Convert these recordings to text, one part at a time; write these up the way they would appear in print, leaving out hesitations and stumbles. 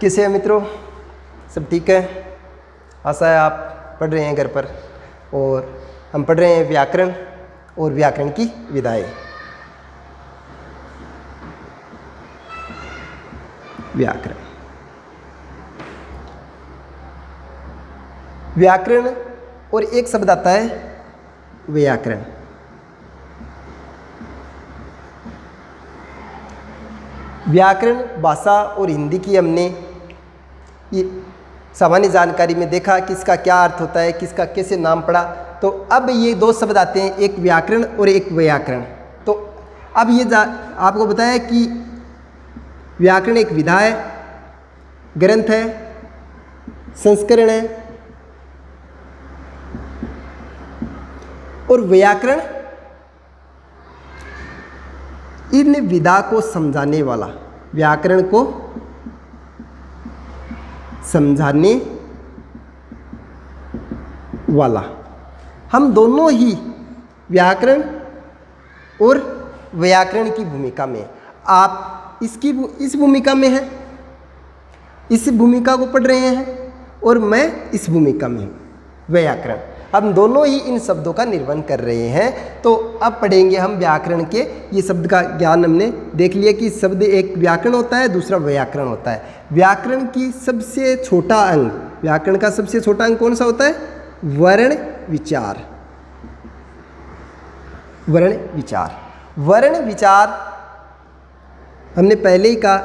कैसे हैं मित्रों, सब ठीक है। आशा है आप पढ़ रहे हैं घर पर। और हम पढ़ रहे हैं व्याकरण और व्याकरण की विधाएं। व्याकरण और एक शब्द आता है व्याकरण। व्याकरण भाषा और हिंदी की हमने ये सामान्य जानकारी में देखा कि इसका क्या अर्थ होता है, किसका कैसे नाम पड़ा। तो अब ये दो शब्द आते हैं, एक व्याकरण और एक व्याकरण। तो अब ये आपको बताया कि व्याकरण एक विधा है, ग्रंथ है, संस्करण है, और व्याकरण इन विधा को समझाने वाला, व्याकरण को समझाने वाला। हम दोनों ही व्याकरण और व्याकरण की भूमिका में, आप इस भूमिका में हैं, इस भूमिका को पढ़ रहे हैं, और मैं इस भूमिका में हूँ, व्याकरण। हम दोनों ही इन शब्दों का निर्वहन कर रहे हैं। तो अब पढ़ेंगे हम व्याकरण के। ये शब्द का ज्ञान हमने देख लिया कि शब्द एक व्याकरण होता है, दूसरा व्याकरण होता है। व्याकरण की सबसे छोटा अंग, व्याकरण का सबसे छोटा अंग कौन सा होता है? वर्ण विचार। वर्ण विचार, वर्ण विचार हमने पहले ही कहा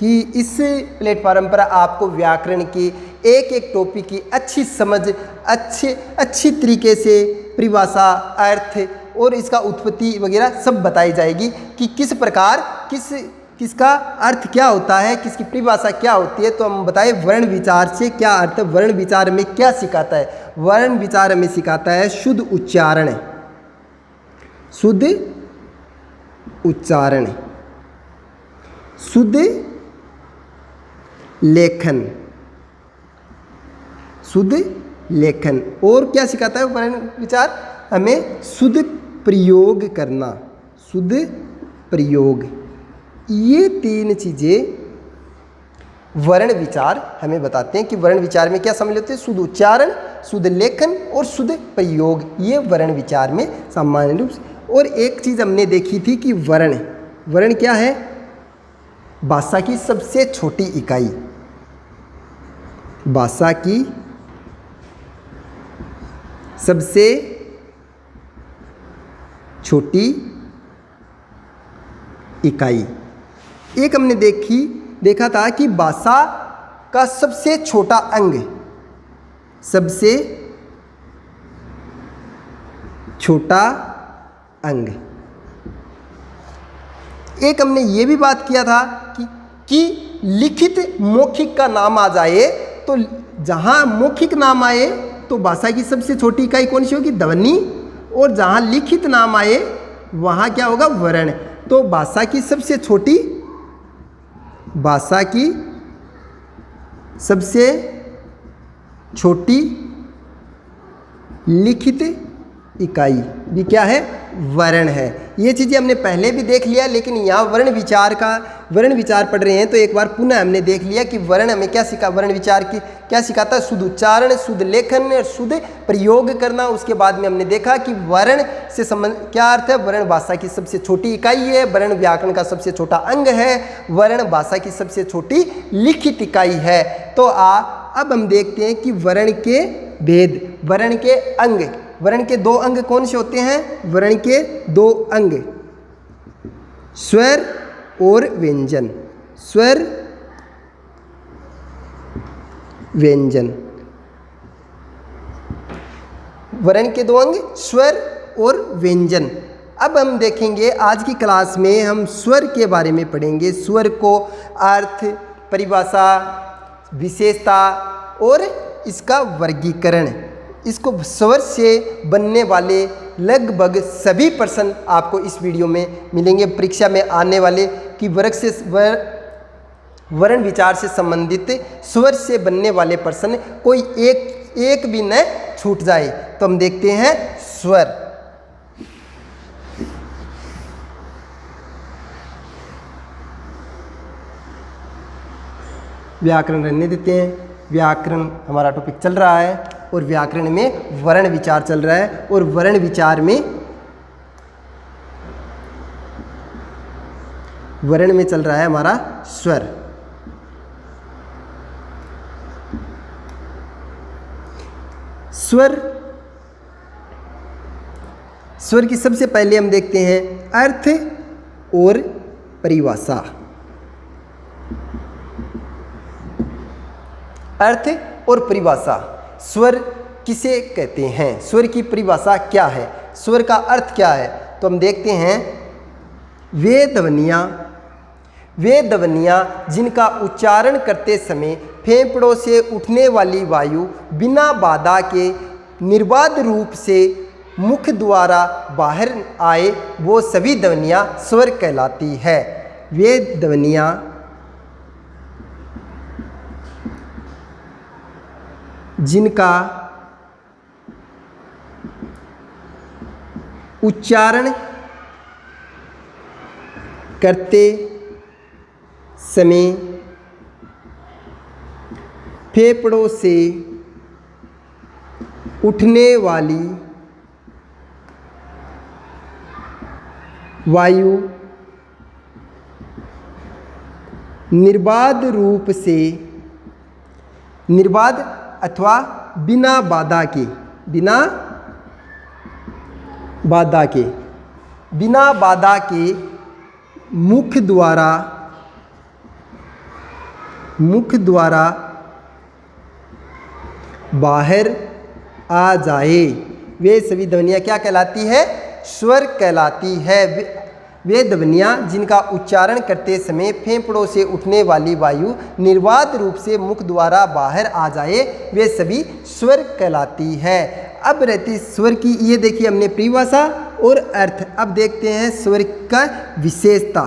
कि इस प्लेटफार्म पर आपको व्याकरण की एक एक टॉपिक की अच्छी समझ, अच्छी तरीके से परिभाषा, अर्थ और इसका उत्पत्ति वगैरह सब बताई जाएगी कि किस प्रकार किसका अर्थ क्या होता है, किसकी परिभाषा क्या होती है। तो हम बताएं वर्ण विचार से क्या अर्थ है, वर्ण विचार में क्या सिखाता है। वर्ण विचार हमें सिखाता है शुद्ध उच्चारण, शुद्ध उच्चारण, शुद्ध लेखन, शुद्ध लेखन। और क्या सिखाता है वर्ण विचार? हमें शुद्ध प्रयोग करना, शुद्ध प्रयोग। ये तीन चीज़ें वर्ण विचार हमें बताते हैं कि वर्ण विचार में क्या शामिल होते हैं? शुद्ध उच्चारण, शुद्ध लेखन और शुद्ध प्रयोग। ये वर्ण विचार में सामान्य रूप से। और एक चीज़ हमने देखी थी कि वर्ण क्या है? भाषा की सबसे छोटी इकाई, भाषा की सबसे छोटी इकाई। एक हमने देखा था कि भाषा का सबसे छोटा अंग, सबसे छोटा अंग। एक हमने ये भी बात किया था कि लिखित मौखिक का नाम आ जाए, तो जहाँ मौखिक नाम आए तो भाषा की सबसे छोटी इकाई कौन सी होगी? ध्वनि। और जहाँ लिखित नाम आए वहाँ क्या होगा? वर्ण। तो भाषा की सबसे छोटी लिखित इकाई भी क्या है? वर्ण है। ये चीज़ें हमने पहले भी देख लिया, लेकिन यहाँ वर्ण विचार पढ़ रहे हैं तो एक बार पुनः हमने देख लिया कि वर्ण हमें क्या सिखा, वर्ण विचार की क्या सिखाता है? शुद्ध उच्चारण, शुद्ध लेखन और शुद्ध प्रयोग करना। उसके बाद में हमने देखा कि वर्ण से संबंध क्या अर्थ है? वर्ण भाषा की सबसे छोटी इकाई है, वर्ण व्याकरण का सबसे छोटा अंग है, वर्ण भाषा की सबसे छोटी लिखित इकाई है। तो अब हम देखते हैं कि वर्ण के भेद, वर्ण के अंग। वर्ण के दो अंग कौन से होते हैं? वर्ण के दो अंग स्वर और व्यंजन, स्वर व्यंजन। वर्ण के दो अंग स्वर और व्यंजन। अब हम देखेंगे आज की क्लास में हम स्वर के बारे में पढ़ेंगे। स्वर को अर्थ, परिभाषा, विशेषता और इसका वर्गीकरण। इसको स्वर से बनने वाले लगभग सभी प्रश्न आपको इस वीडियो में मिलेंगे। परीक्षा में आने वाले कि वर्ण विचार से संबंधित स्वर से बनने वाले प्रश्न कोई एक भी न छूट जाए। तो हम देखते हैं स्वर। व्याकरण रहने देते हैं। व्याकरण हमारा टॉपिक चल रहा है और व्याकरण में वर्ण विचार चल रहा है, और वर्ण विचार में चल रहा है हमारा स्वर। स्वर की सबसे पहले हम देखते हैं अर्थ और परिभाषा। अर्थ और परिभाषा, स्वर किसे कहते हैं, स्वर की परिभाषा क्या है, स्वर का अर्थ क्या है। तो हम देखते हैं वे ध्वनियाँ जिनका उच्चारण करते समय फेफड़ों से उठने वाली वायु बिना बाधा के निर्बाध रूप से मुख द्वारा बाहर आए, वो सभी ध्वनियाँ स्वर कहलाती है। वे ध्वनियाँ जिनका उच्चारण करते समय फेफड़ों से उठने वाली वायु निर्बाध रूप से, निर्बाध अथवा बिना बाधा के, बिना बाधा के मुख द्वारा बाहर आ जाए, वे सभी ध्वनियाँ क्या कहलाती है, स्वर कहलाती है। वे ध्वनियाँ जिनका उच्चारण करते समय फेफड़ों से उठने वाली वायु निर्बाध रूप से मुख द्वारा बाहर आ जाए, वे सभी स्वर कहलाती है। अब रहती स्वर की, ये देखिए हमने परिभाषा और अर्थ। अब देखते हैं स्वर का विशेषता।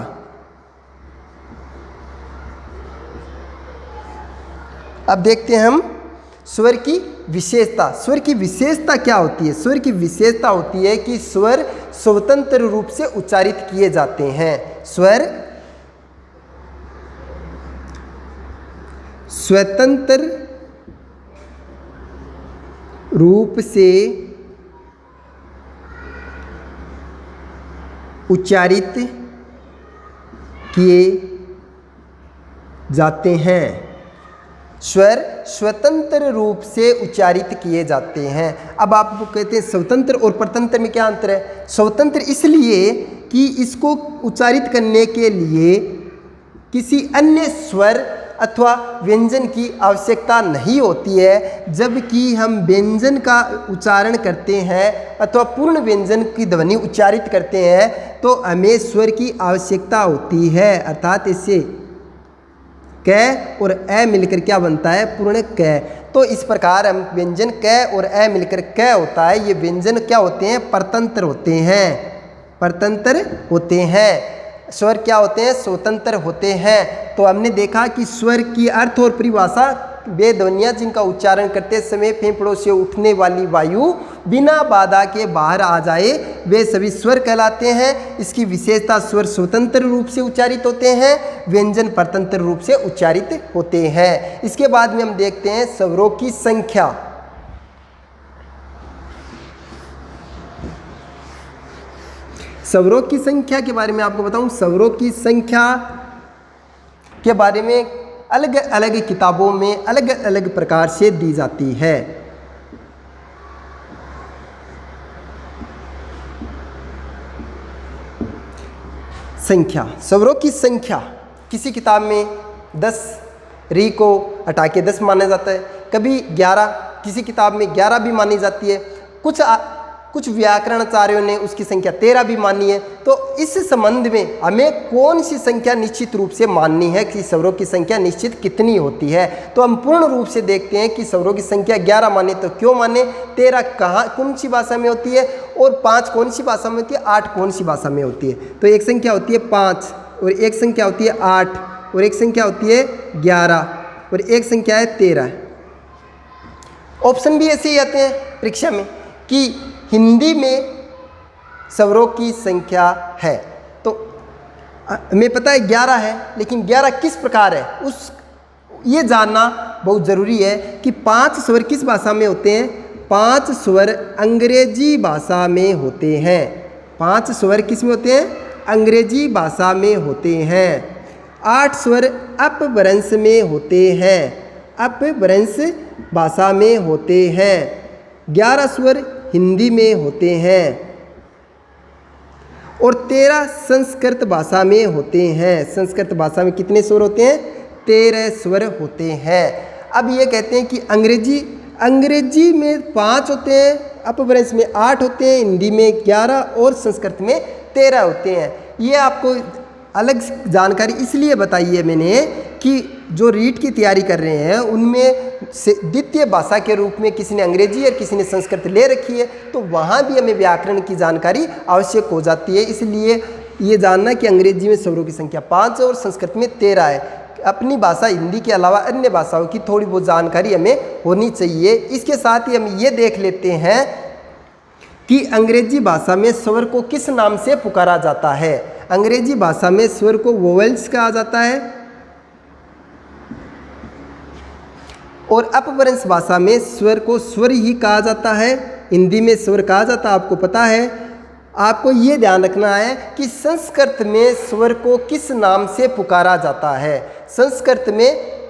अब देखते हैं हम स्वर की विशेषता। स्वर की विशेषता क्या होती है? स्वर की विशेषता होती है कि स्वर स्वतंत्र रूप से उच्चारित किए जाते हैं। स्वर स्वतंत्र रूप से उच्चारित किए जाते हैं। स्वर स्वतंत्र रूप से उच्चारित किए जाते हैं। अब आपको कहते हैं स्वतंत्र और परतंत्र में क्या अंतर है? स्वतंत्र इसलिए कि इसको उच्चारित करने के लिए किसी अन्य स्वर अथवा व्यंजन की आवश्यकता नहीं होती है, जबकि हम व्यंजन का उच्चारण करते हैं अथवा पूर्ण व्यंजन की ध्वनि उच्चारित करते हैं तो हमें स्वर की आवश्यकता होती है। अर्थात इससे क और ए मिलकर क्या बनता है? पूर्ण क। तो इस प्रकार हम व्यंजन क और ए मिलकर क होता है। ये व्यंजन क्या होते हैं? परतंत्र होते हैं, परतंत्र होते हैं। स्वर क्या होते हैं? स्वतंत्र होते हैं। तो हमने देखा कि स्वर की अर्थ और परिभाषा, वे ध्वनियाँ जिनका उच्चारण करते समय फेफड़ों से उठने वाली वायु बिना बाधा के बाहर आ जाए, वे सभी स्वर कहलाते हैं। इसकी विशेषता, स्वर स्वतंत्र रूप से उच्चारित होते हैं, व्यंजन परतंत्र रूप से उच्चारित होते हैं। इसके बाद में हम देखते हैं स्वरों की संख्या। स्वरों की संख्या के बारे में आपको बताऊं। स्वरों की संख्या के बारे में अलग अलग किताबों में अलग अलग प्रकार से दी जाती है। संख्या, स्वरों की संख्या किसी किताब में 10 री को हटा के 10 माना जाता है, कभी 11, किसी किताब में 11 भी मानी जाती है। कुछ व्याकरणाचार्यों ने उसकी संख्या 13 भी मानी है। तो इस संबंध में हमें कौन सी संख्या निश्चित रूप से माननी है कि स्वरों की संख्या निश्चित कितनी होती है? तो हम पूर्ण रूप से देखते हैं कि स्वरों की संख्या 11 माने। तो क्यों माने? 13 कहाँ, कौन सी भाषा में होती है, और 5 कौन सी भाषा में होती है, 8 कौन सी भाषा में होती है? तो एक संख्या होती है 5 और एक संख्या होती है 8 और एक संख्या होती है 11 और एक संख्या है 13। ऑप्शन भी ऐसे ही आते हैं परीक्षा में कि हिंदी में स्वरों की संख्या है। तो हमें पता है 11 है, लेकिन 11 किस प्रकार है, ये जानना बहुत ज़रूरी है कि 5 स्वर किस भाषा में होते हैं। 5 स्वर अंग्रेजी भाषा में होते हैं। 5 स्वर किस में होते हैं, अंग्रेजी भाषा में होते हैं। 8 स्वर अपभ्रंश में होते हैं, अपभ्रंश भाषा में होते हैं। 11 स्वर हिंदी में होते हैं और 13 संस्कृत भाषा में होते हैं। संस्कृत भाषा में कितने स्वर होते हैं, 13 स्वर होते हैं। अब ये कहते हैं कि अंग्रेजी में 5 होते हैं, अपभ्रंश में 8 होते हैं, हिंदी में 11 और संस्कृत में 13 होते हैं। ये आपको अलग जानकारी इसलिए बताई है मैंने कि जो रीट की तैयारी कर रहे हैं उनमें से द्वितीय भाषा के रूप में किसी ने अंग्रेजी और किसी ने संस्कृत ले रखी है, तो वहाँ भी हमें व्याकरण की जानकारी आवश्यक हो जाती है। इसलिए ये जानना कि अंग्रेजी में स्वरों की संख्या 5 है और संस्कृत में 13 है। अपनी भाषा हिंदी के अलावा अन्य भाषाओं की थोड़ी बहुत जानकारी हमें होनी चाहिए। इसके साथ ही हम ये देख लेते हैं कि अंग्रेजी भाषा में स्वर को किस नाम से पुकारा जाता है। अंग्रेजी भाषा में स्वर को वोवेल्स कहा जाता है और अपभ्रंश भाषा में स्वर को स्वर ही कहा जाता है। हिंदी में स्वर कहा जाता है, आपको पता है। आपको ये ध्यान रखना है कि संस्कृत में स्वर को किस नाम से पुकारा जाता है। संस्कृत में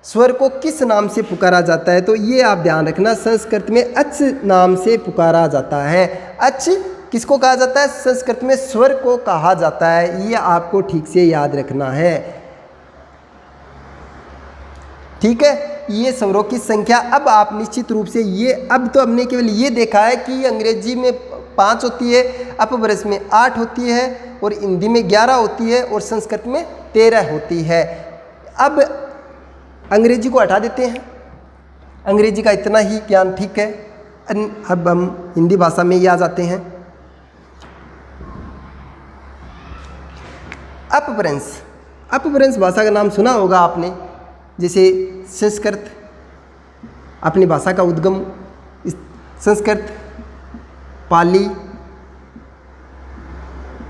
स्वर को किस नाम से पुकारा जाता है, तो ये आप ध्यान रखना। संस्कृत में अच नाम से पुकारा जाता है। अच किसको कहा जाता है, संस्कृत में स्वर को कहा जाता है। ये आपको ठीक से याद रखना है, ठीक है। ये स्वरों की संख्या अब आप निश्चित रूप से ये, अब तो हमने केवल ये देखा है कि अंग्रेजी में 5 होती है, अपभ्रंश में 8 होती है और हिंदी में 11 होती है और संस्कृत में 13 होती है। अब अंग्रेजी को हटा देते हैं, अंग्रेजी का इतना ही ज्ञान ठीक है। अब हम हिंदी भाषा में ही आ जाते हैं। अपभ्रंश, अपभ्रंश भाषा का नाम सुना होगा आपने। जैसे संस्कृत, अपनी भाषा का उद्गम संस्कृत, पाली,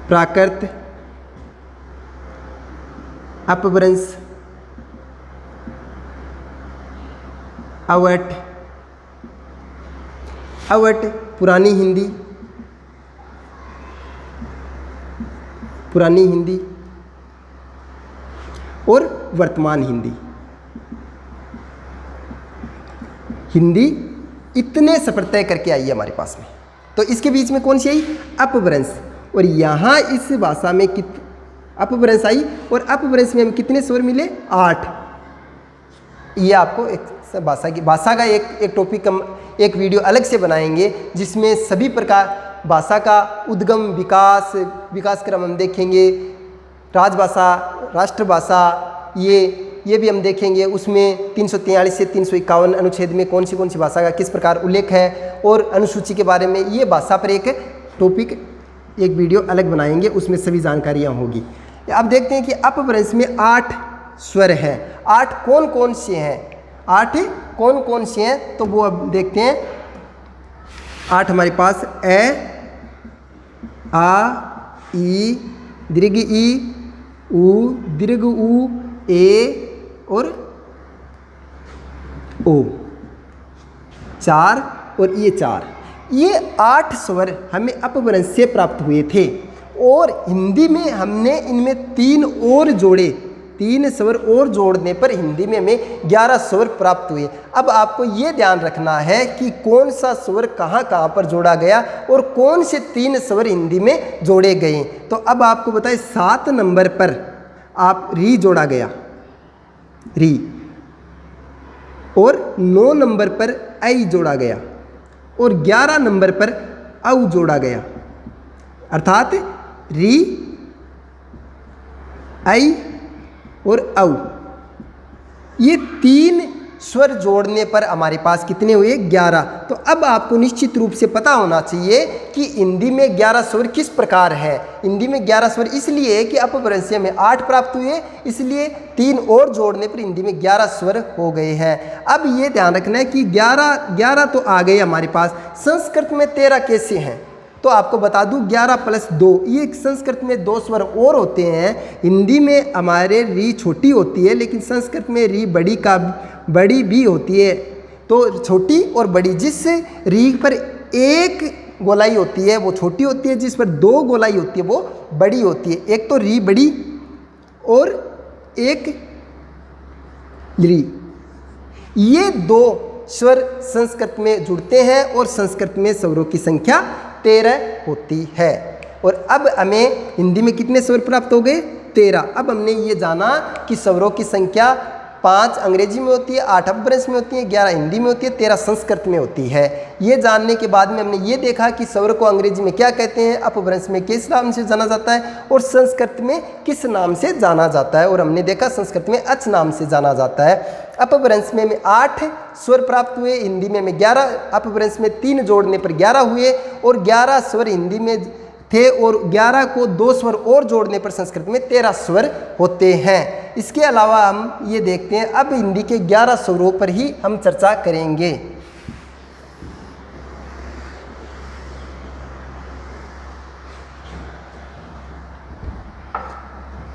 प्राकृत, अपभ्रंश, अवट, अवट पुरानी हिंदी, पुरानी हिंदी और वर्तमान हिंदी। हिंदी इतने सफर तय करके आई है हमारे पास में, तो इसके बीच में कौन सी आई, अपभ्रंश। और यहाँ इस भाषा में अपभ्रंश आई और अपभ्रंश में हम कितने स्वर मिले, 8। ये आपको एक भाषा का एक टॉपिक हम एक वीडियो अलग से बनाएंगे जिसमें सभी प्रकार भाषा का उद्गम, विकास क्रम हम देखेंगे। राजभाषा, राष्ट्रभाषा, ये भी हम देखेंगे। उसमें 343 से 351 अनुच्छेद में कौन सी भाषा का किस प्रकार उल्लेख है और अनुसूची के बारे में, ये भाषा पर एक टॉपिक, एक वीडियो अलग बनाएंगे, उसमें सभी जानकारियाँ होगी। अब देखते हैं कि अपभ्रंश में 8 स्वर हैं। 8 कौन कौन से हैं, 8 कौन कौन से हैं, तो वो अब देखते हैं। 8 हमारे पास ए, आ, ई, दीर्घ ई, उ, दीर्घ उ, ए और ओ, 4 और ये 4, ये 8 स्वर हमें अपभ्रंश से प्राप्त हुए थे। और हिंदी में हमने इनमें 3 और जोड़े, 3 स्वर और जोड़ने पर हिंदी में हमें 11 स्वर प्राप्त हुए। अब आपको ये ध्यान रखना है कि कौन सा स्वर कहाँ कहाँ पर जोड़ा गया और कौन से 3 स्वर हिंदी में जोड़े गए। तो अब आपको बताएं, 7 नंबर पर आप री जोड़ा गया, री, और 9 नंबर पर आई जोड़ा गया और 11 नंबर पर औ जोड़ा गया। अर्थात री, आई और औ, ये 3 स्वर जोड़ने पर हमारे पास कितने हुए, 11। तो अब आपको निश्चित रूप से पता होना चाहिए कि हिंदी में 11 स्वर किस प्रकार है। हिंदी में 11 स्वर इसलिए है कि अपभ्रंश में 8 प्राप्त हुए, इसलिए 3 और जोड़ने पर हिंदी में 11 स्वर हो गए हैं। अब ये ध्यान रखना है कि 11 तो आ गए हमारे पास। संस्कृत में 13 कैसे हैं, तो आपको बता दूं 11 + 2, ये संस्कृत में 2 स्वर और होते हैं। हिंदी में हमारे री छोटी होती है, लेकिन संस्कृत में री बड़ी भी होती है। तो छोटी और बड़ी, जिस री पर एक गोलाई होती है वो छोटी होती है, जिस पर 2 गोलाई होती है वो बड़ी होती है। एक तो री बड़ी और एक री, ये 2 स्वर संस्कृत में जुड़ते हैं और संस्कृत में स्वरों की संख्या 13 होती है। और अब हमें हिंदी में कितने स्वर प्राप्त हो गए? 13। अब हमने ये जाना कि स्वरों की संख्या 5 अंग्रेजी में होती है, 8 अपभ्रंश में होती है, 11 हिंदी में होती है, 13 संस्कृत में होती है। ये जानने के बाद में हमने ये देखा कि स्वर को अंग्रेजी में क्या कहते हैं, अपभ्रंश में किस नाम से जाना जाता है और संस्कृत में किस नाम से जाना जाता है। और हमने देखा संस्कृत में अच नाम से जाना जाता है। अपभ्रंश में 8 स्वर प्राप्त हुए, हिंदी में 11, अपभ्रंश में 3 जोड़ने पर 11 हुए और 11 स्वर हिंदी में थे और 11 को 2 स्वर और जोड़ने पर संस्कृत में 13 स्वर होते हैं। इसके अलावा हम ये देखते हैं, अब हिंदी के 11 स्वरों पर ही हम चर्चा करेंगे।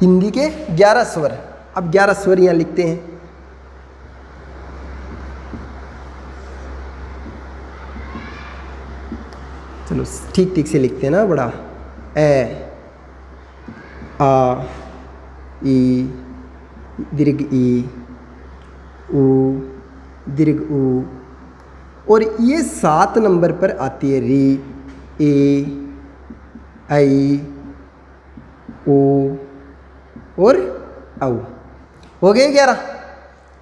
हिंदी के 11 स्वर, अब 11 स्वर यहाँ लिखते हैं। चलो ठीक से लिखते हैं ना, बड़ा ए, आ, ई, दीर्घ ई, ऊ, दीर्घ ऊ, और ये 7 नंबर पर आती है री, ए, आई, ओ और औ। हो गए 11,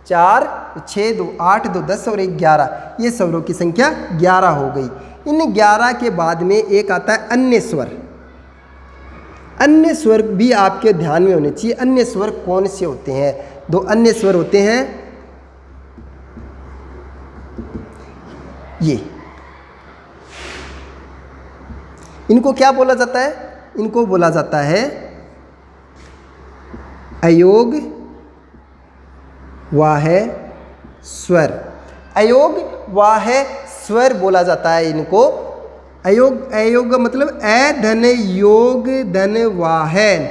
4, 6, 2, 8, 2, 10 और 1, 11। ये स्वरों की संख्या 11 हो गई। इन 11 के बाद में एक आता है अन्य स्वर। अन्य स्वर भी आपके ध्यान में होने चाहिए। अन्य स्वर कौन से होते हैं? 2 अन्य स्वर होते हैं, ये। इनको क्या बोला जाता है? इनको बोला जाता है अयोग वाह स्वर। अयोग वाह स्वर बोला जाता है इनको। अयोग मतलब अ धन योग धन वाहन,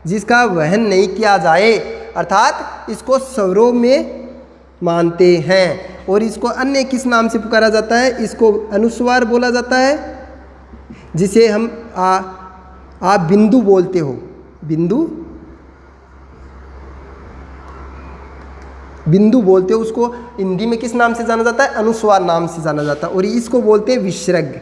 जिसका वहन नहीं किया जाए, अर्थात इसको स्वरों में मानते हैं। और इसको अन्य किस नाम से पुकारा जाता है? इसको अनुस्वार बोला जाता है, जिसे हम आप बिंदु बोलते हो। बिंदु बोलते हो, उसको हिंदी में किस नाम से जाना जाता है? अनुस्वार नाम से जाना जाता है। और इसको बोलते हैं विसर्ग।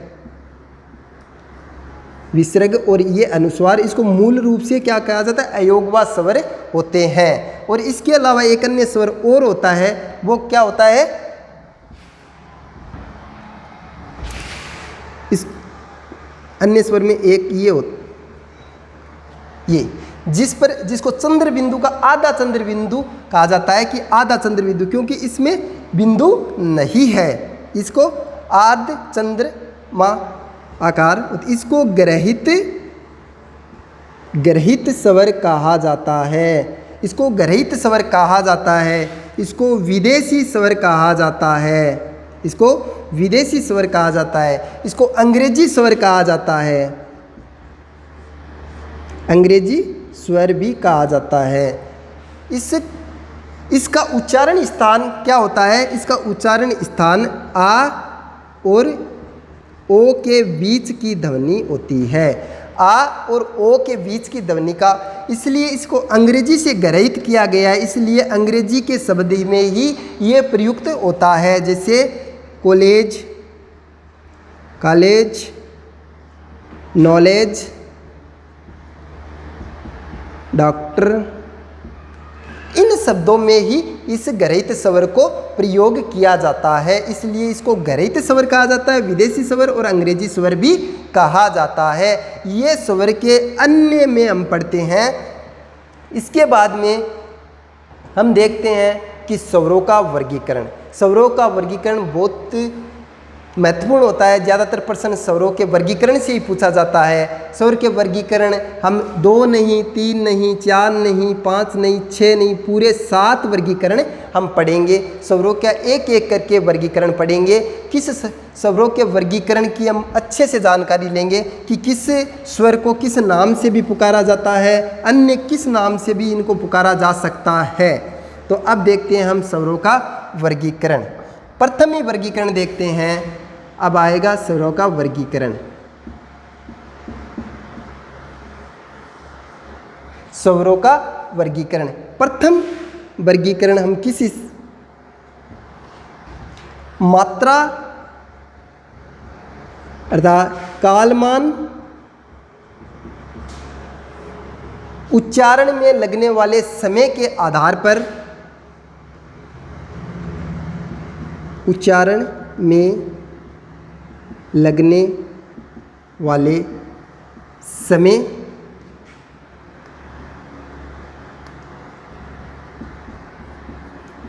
और ये अनुस्वार, इसको मूल रूप से क्या कहा जाता है? अयोगवा स्वर होते हैं। और इसके अलावा एक अन्य स्वर और होता है, वो क्या होता है? इस अन्य स्वर में एक ये जिसको चंद्र बिंदु का आधा चंद्र बिंदु कहा जाता है कि आधा चंद्र बिंदु, क्योंकि इसमें बिंदु नहीं है। इसको आर्ध चंद्रमा आकार, इसको ग्रहित स्वर कहा जाता है। इसको ग्रहित स्वर कहा जाता है। इसको विदेशी स्वर कहा जाता है। इसको विदेशी स्वर कहा जाता है। इसको अंग्रेजी स्वर कहा जाता है। अंग्रेजी स्वर भी कहा जाता है। इसका उच्चारण स्थान क्या होता है? इसका उच्चारण स्थान आ और ओ के बीच की ध्वनि होती है। आ और ओ के बीच की ध्वनि का, इसलिए इसको अंग्रेजी से ग्रहित किया गया है। इसलिए अंग्रेजी के शब्द में ही ये प्रयुक्त होता है, जैसे कॉलेज, नॉलेज, डॉक्टर, इन शब्दों में ही इस ग्रहित स्वर को प्रयोग किया जाता है। इसलिए इसको ग्रहित स्वर कहा जाता है, विदेशी स्वर और अंग्रेजी स्वर भी कहा जाता है। ये स्वर के अन्य में हम पढ़ते हैं। इसके बाद में हम देखते हैं कि स्वरों का वर्गीकरण। स्वरों का वर्गीकरण बहुत महत्वपूर्ण होता है। ज़्यादातर प्रश्न स्वरों के वर्गीकरण से ही पूछा जाता है। स्वर के वर्गीकरण हम 2 नहीं, 3 नहीं, 4 नहीं, 5 नहीं, 6 नहीं, पूरे 7 वर्गीकरण हम पढ़ेंगे। स्वरों का एक एक करके वर्गीकरण पढ़ेंगे। किस स्वरों के वर्गीकरण की हम अच्छे से जानकारी लेंगे कि किस स्वर को किस नाम से भी पुकारा जाता है, अन्य किस नाम से भी इनको पुकारा जा सकता है। तो अब देखते हैं हम स्वरों का वर्गीकरण। प्रथम ही वर्गीकरण देखते हैं। अब आएगा स्वरों का वर्गीकरण। स्वरों का वर्गीकरण, प्रथम वर्गीकरण हम किसी मात्रा अर्थात कालमान, उच्चारण में लगने वाले समय के आधार पर, उच्चारण में लगने वाले समय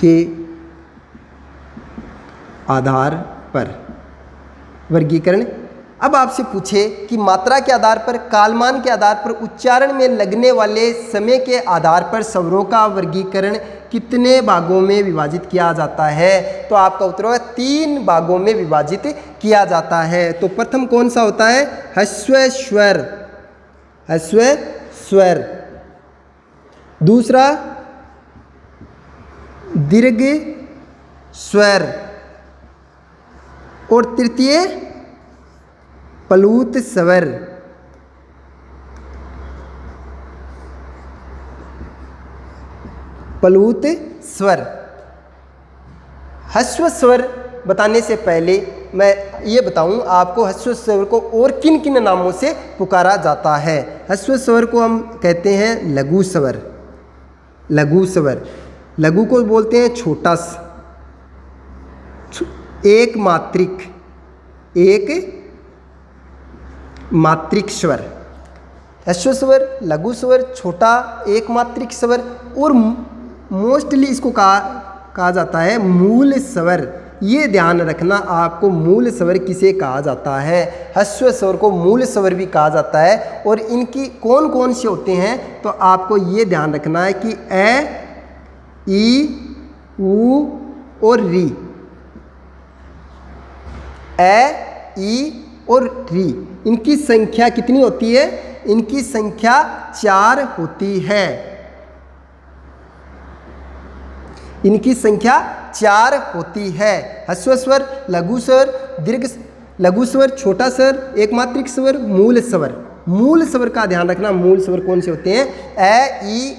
के आधार पर वर्गीकरण। अब आपसे पूछे कि मात्रा के आधार पर, कालमान के आधार पर, उच्चारण में लगने वाले समय के आधार पर स्वरों का वर्गीकरण कितने भागों में विभाजित किया जाता है, तो आपका उत्तर होगा 3 भागों में विभाजित किया जाता है। तो प्रथम कौन सा होता है? ह्रस्व स्वर, ह्रस्व स्वर। दूसरा दीर्घ स्वर, और तृतीय प्लुत स्वर। प्लुत स्वर। ह्रस्व स्वर बताने से पहले मैं ये बताऊं आपको ह्रस्व स्वर को और किन किन नामों से पुकारा जाता है। ह्रस्व स्वर को हम कहते हैं लघु स्वर, लघु स्वर। लघु को बोलते हैं छोटा स, एक मात्रिक, एक मात्रिक स्वर। ह्रस्व स्वर, लघु स्वर, छोटा, एक मात्रिक स्वर, और मोस्टली इसको कहा जाता है मूल स्वर। ये ध्यान रखना आपको, मूल स्वर किसे कहा जाता है। ह्रस्व स्वर को मूल स्वर भी कहा जाता है। और इनकी कौन कौन से होते हैं, तो आपको ये ध्यान रखना है कि ए, ई, ऊ और री। ए, ई और री, इनकी संख्या कितनी होती है? इनकी संख्या 4 होती है। इनकी संख्या 4 होती है। ह्रस्व स्वर, लघु स्वर, दीर्घ, लघु स्वर, छोटा स्वर, एक मात्रिक स्वर, मूल स्वर। मूल स्वर का ध्यान रखना, मूल स्वर कौन से होते हैं? ए, ई,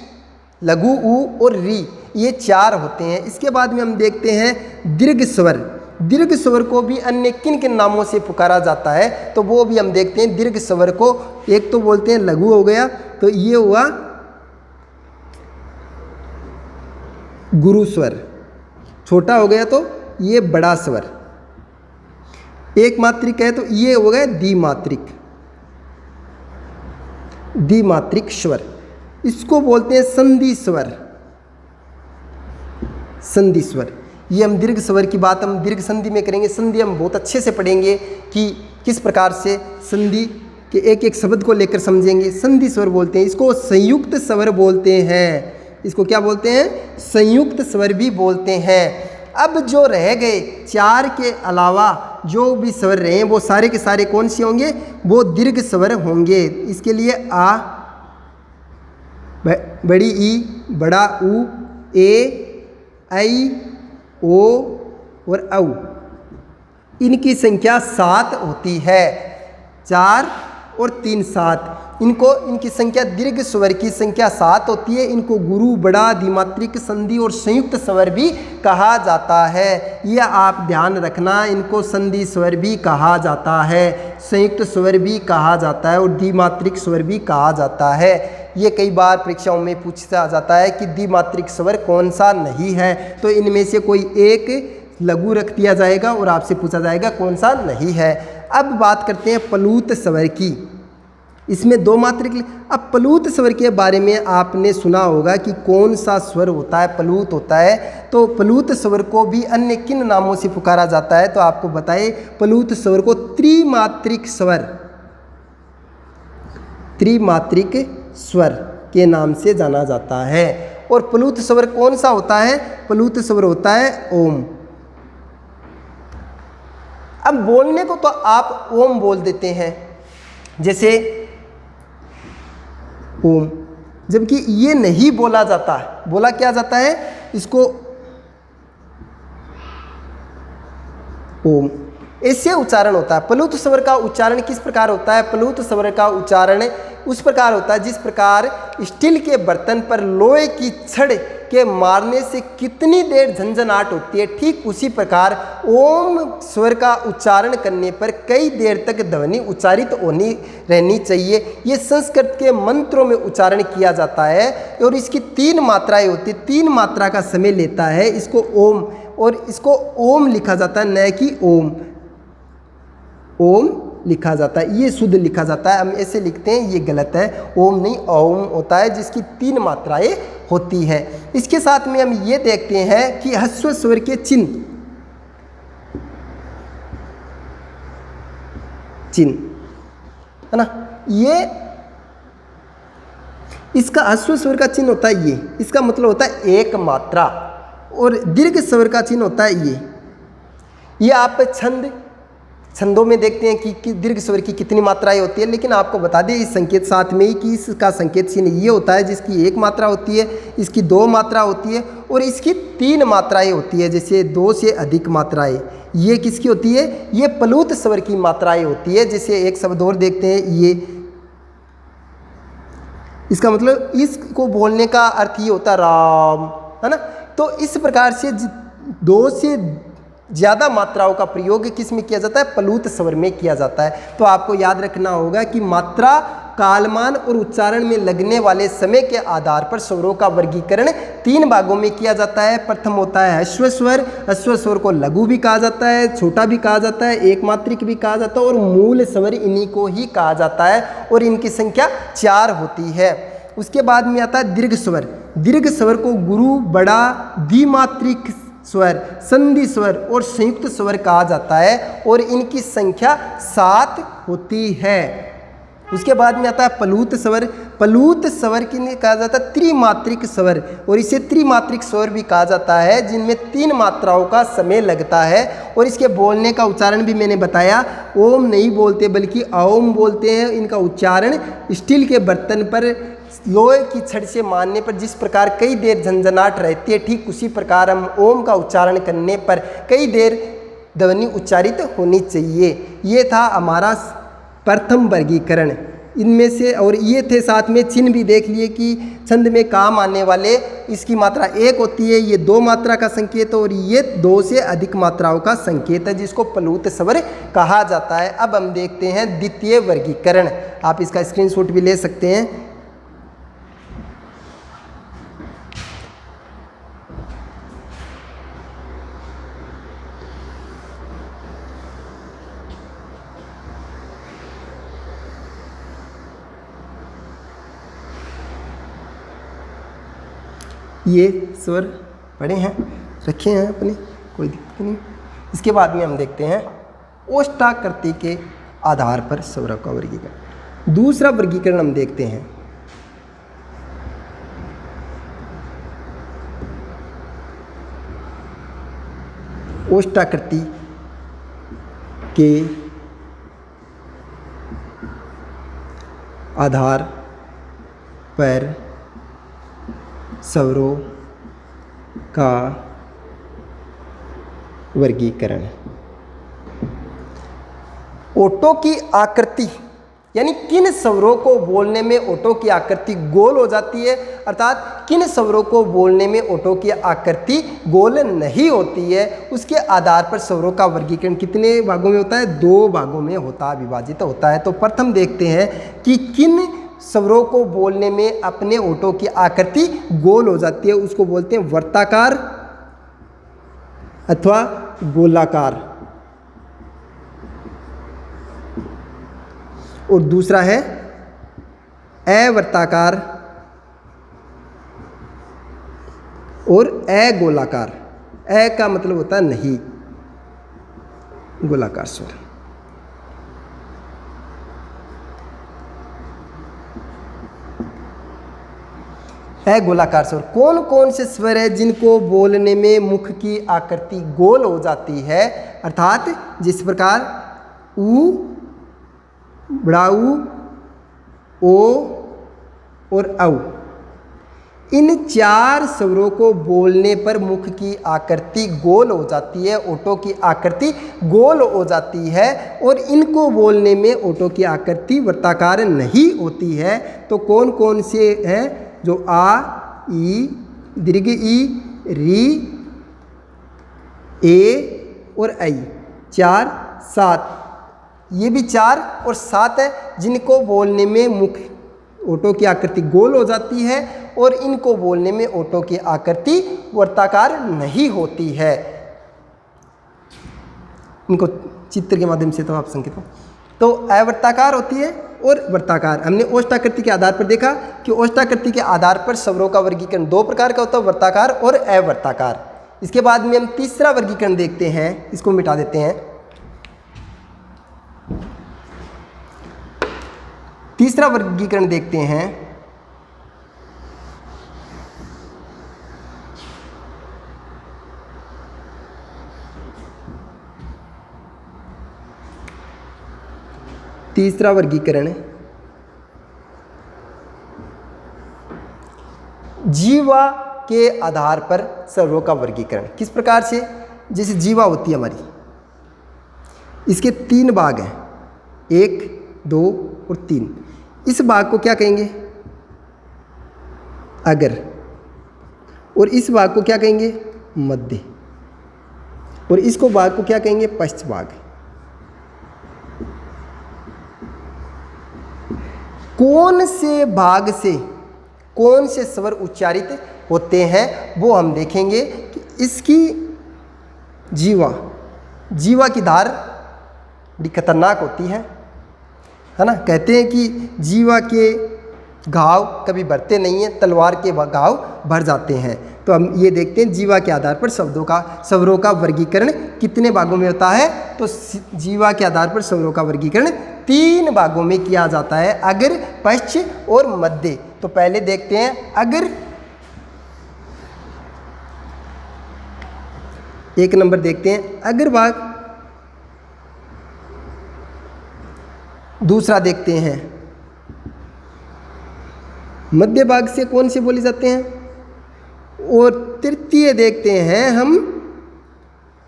लघु, ऊ और री, ये 4 होते हैं। इसके बाद में हम देखते हैं दीर्घ स्वर। दीर्घ स्वर को भी अन्य किन किन नामों से पुकारा जाता है, तो वो भी हम देखते हैं। दीर्घ स्वर को एक तो बोलते हैं लघु हो गया, तो ये हुआ गुरु स्वर। छोटा हो गया तो ये बड़ा स्वर। एक मात्रिक है तो ये हो गया द्विमात्रिक, द्विमात्रिक स्वर। इसको बोलते हैं संधि स्वर, संधि स्वर। ये हम दीर्घ स्वर की बात हम दीर्घ संधि में करेंगे। संधि हम बहुत अच्छे से पढ़ेंगे कि किस प्रकार से संधि के एक एक शब्द को लेकर समझेंगे। संधि स्वर बोलते हैं इसको, संयुक्त स्वर बोलते हैं। इसको क्या बोलते हैं? संयुक्त स्वर भी बोलते हैं। अब जो रह गए 4 के अलावा जो भी स्वर रहे वो सारे के सारे कौन से होंगे? वो दीर्घ स्वर होंगे। इसके लिए आ, बड़ी ई, बड़ा ऊ, ए, ऐ, ओ और औ। इनकी संख्या 7 होती है। 4 और 3 7। इनकी संख्या दीर्घ स्वर की संख्या 7 होती है। इनको गुरु, बड़ा, द्विमात्रिक, संधि और संयुक्त स्वर भी कहा जाता है। यह आप ध्यान रखना, इनको संधि स्वर भी कहा जाता है, संयुक्त स्वर भी कहा जाता है और द्विमात्रिक स्वर भी कहा जाता है। ये कई बार परीक्षाओं में पूछा जाता है कि द्विमात्रिक स्वर कौन सा नहीं है, तो इनमें से कोई एक लघु रख दिया जाएगा और आपसे पूछा जाएगा कौन सा नहीं है। अब बात करते हैं प्लुत स्वर की। इसमें दो मात्रिक। अब प्लूत स्वर के बारे में आपने सुना होगा कि कौन सा स्वर होता है, प्लूत होता है। तो प्लूत स्वर को भी अन्य किन नामों से पुकारा जाता है, तो आपको बताइए। प्लूत स्वर को त्रिमात्रिक स्वर, त्रिमात्रिक स्वर के नाम से जाना जाता है। और प्लूत स्वर कौन सा होता है? प्लूत स्वर होता है ओम। अब बोलने को तो आप ओम बोल देते हैं, जैसे ओम, जबकि ये नहीं बोला जाता है। बोला क्या जाता है? इसको ओम ऐसे उच्चारण होता है। प्लूत स्वर का उच्चारण किस प्रकार होता है? प्लूत स्वर का उच्चारण उस प्रकार होता है जिस प्रकार स्टील के बर्तन पर लोहे की छड़ के मारने से कितनी देर झंझनाहट होती है, ठीक उसी प्रकार ओम स्वर का उच्चारण करने पर कई देर तक ध्वनि उच्चारित होनी रहनी चाहिए। ये संस्कृत के मंत्रों में उच्चारण किया जाता है और इसकी 3 मात्राएं होती हैं। 3 मात्रा का समय लेता है इसको ओम, और इसको ओम लिखा जाता है, न कि ओम। ओम लिखा जाता है, ये शुद्ध लिखा जाता है। हम ऐसे लिखते हैं, ये गलत है। ओम नहीं ओम होता है, जिसकी 3 मात्राएं होती है। इसके साथ में हम ये देखते हैं कि ह्रस्व स्वर के चिन्ह, है ना, ये इसका ह्रस्व स्वर का चिन्ह होता है ये, इसका मतलब होता है एक मात्रा। और दीर्घ स्वर का चिन्ह होता है ये आप छंदों में देखते हैं कि दीर्घ स्वर की कितनी मात्राएं होती है। लेकिन आपको बता दें इस संकेत साथ में ही कि इसका संकेत चिन्ह ये होता है जिसकी 1 मात्रा होती है, इसकी 2 मात्रा होती है और इसकी 3 मात्राएं होती है, जैसे 2 से अधिक मात्राएं। ये किसकी होती है? ये प्लूत स्वर की मात्राएं होती है। जैसे एक शब्द और देखते हैं, ये इसका मतलब इसको बोलने का अर्थ ये होता है राम, है ना। तो इस प्रकार से 2 से ज़्यादा मात्राओं का प्रयोग किस में किया जाता है? प्लूत स्वर में किया जाता है। तो आपको याद रखना होगा कि मात्रा, कालमान और उच्चारण में लगने वाले समय के आधार पर स्वरों का वर्गीकरण 3 भागों में किया जाता है। प्रथम होता है ह्रस्व स्वर। ह्रस्व स्वर को लघु भी कहा जाता है, छोटा भी कहा जाता है, एक मात्रिक भी कहा जाता है और मूल स्वर इन्हीं को ही कहा जाता है और इनकी संख्या 4 होती है। उसके बाद में आता है दीर्घ स्वर। दीर्घ स्वर को गुरु, बड़ा, द्विमात्रिक स्वर, संधि स्वर और संयुक्त स्वर कहा जाता है और इनकी संख्या 7 होती है। उसके बाद में आता है प्लूत स्वर। प्लूत स्वर की कहा जाता है त्रिमात्रिक स्वर और इसे त्रिमात्रिक स्वर भी कहा जाता है, जिनमें 3 मात्राओं का समय लगता है। और इसके बोलने का उच्चारण भी मैंने बताया, ओम नहीं बोलते बल्कि ओम बोलते हैं। इनका उच्चारण स्टील के बर्तन पर लोहे की छड़ से मारने पर जिस प्रकार कई देर झंझनाहट रहती है, ठीक उसी प्रकार हम ओम का उच्चारण करने पर कई देर ध्वनि उच्चारित होनी चाहिए। ये था हमारा प्रथम वर्गीकरण इनमें से। और ये थे साथ में चिन्ह भी देख लिए कि छंद में काम आने वाले, इसकी मात्रा 1 होती है, ये 2 मात्रा का संकेत और ये 2 से अधिक मात्राओं का संकेत है, जिसको प्लूत स्वर कहा जाता है। अब हम देखते हैं द्वितीय वर्गीकरण। आप इसका स्क्रीनशॉट भी ले सकते हैं। ये स्वर पढ़े हैं, रखे हैं अपने, कोई दिक्कत नहीं। इसके बाद में हम देखते हैं ओष्ठाकृति के आधार पर स्वरों का वर्गीकरण। दूसरा वर्गीकरण हम देखते हैं ओष्ठाकृति के आधार पर स्वरों का वर्गीकरण। ओठों की आकृति, यानी किन स्वरों को बोलने में ओठों की आकृति गोल हो जाती है, अर्थात किन स्वरों को बोलने में ओठों की आकृति गोल नहीं होती है, उसके आधार पर स्वरों का वर्गीकरण कितने भागों में होता है? 2 भागों में होता, विभाजित होता है। तो प्रथम देखते हैं कि किन स्वरों को बोलने में अपने ओठों की आकृति गोल हो जाती है। उसको बोलते हैं वर्ताकार अथवा गोलाकार। और दूसरा है अवर्ताकार और अगोलाकार। अ का मतलब होता है नहीं, गोलाकार स्वर। अगोलाकार स्वर कौन कौन से स्वर है जिनको बोलने में मुख की आकृति गोल हो जाती है, अर्थात जिस प्रकार ऊ, बड़ा ऊ, ओ और औ। इन चार स्वरों को बोलने पर मुख की आकृति गोल हो जाती है, ओठों की आकृति गोल हो जाती है, और इनको बोलने में ओठों की आकृति वृत्ताकार नहीं होती है। तो कौन कौन से हैं? जो आ, ई, दीर्घ ई, री, ए और ऐ, 4, 7, ये भी 4 और 7 है जिनको बोलने में मुख ओठों की आकृति गोल हो जाती है और इनको बोलने में ओठों की आकृति वृत्ताकार नहीं होती है। इनको चित्र के माध्यम से तो आप संकेत हो, तो अवृत्ताकार होती है और वृत्ताकार। हमने ओष्ठाकृति के आधार पर देखा कि ओष्ठाकृति के आधार पर स्वरों का वर्गीकरण 2 प्रकार का होता है, वृत्ताकार और अवृत्ताकार। इसके बाद में हम तीसरा वर्गीकरण देखते हैं, इसको मिटा देते हैं। तीसरा वर्गीकरण देखते हैं, तीसरा वर्गीकरण जीवा के आधार पर स्वरों का वर्गीकरण। किस प्रकार से? जैसे जीवा होती है हमारी, इसके 3 भाग हैं, 1, 2 और 3। इस भाग को क्या कहेंगे? अगर। और इस भाग को क्या कहेंगे? मध्य। और इसको भाग को क्या कहेंगे? पश्च भाग। कौन से भाग से कौन से स्वर उच्चारित होते हैं वो हम देखेंगे कि इसकी जीवा की धार बड़ी खतरनाक होती है ना। कहते हैं कि जीवा के घाव कभी भरते नहीं हैं, तलवार के घाव भर जाते हैं। तो हम ये देखते हैं जीवा के आधार पर स्वरों का वर्गीकरण कितने भागों में होता है। तो जीवा के आधार पर स्वरों का वर्गीकरण 3 भागों में किया जाता है, अगर, पश्च और मध्य। तो पहले देखते हैं अगर। 1 नंबर देखते हैं अगर भाग। दूसरा देखते हैं मध्य भाग से कौन से बोले जाते हैं, और तृतीय देखते हैं हम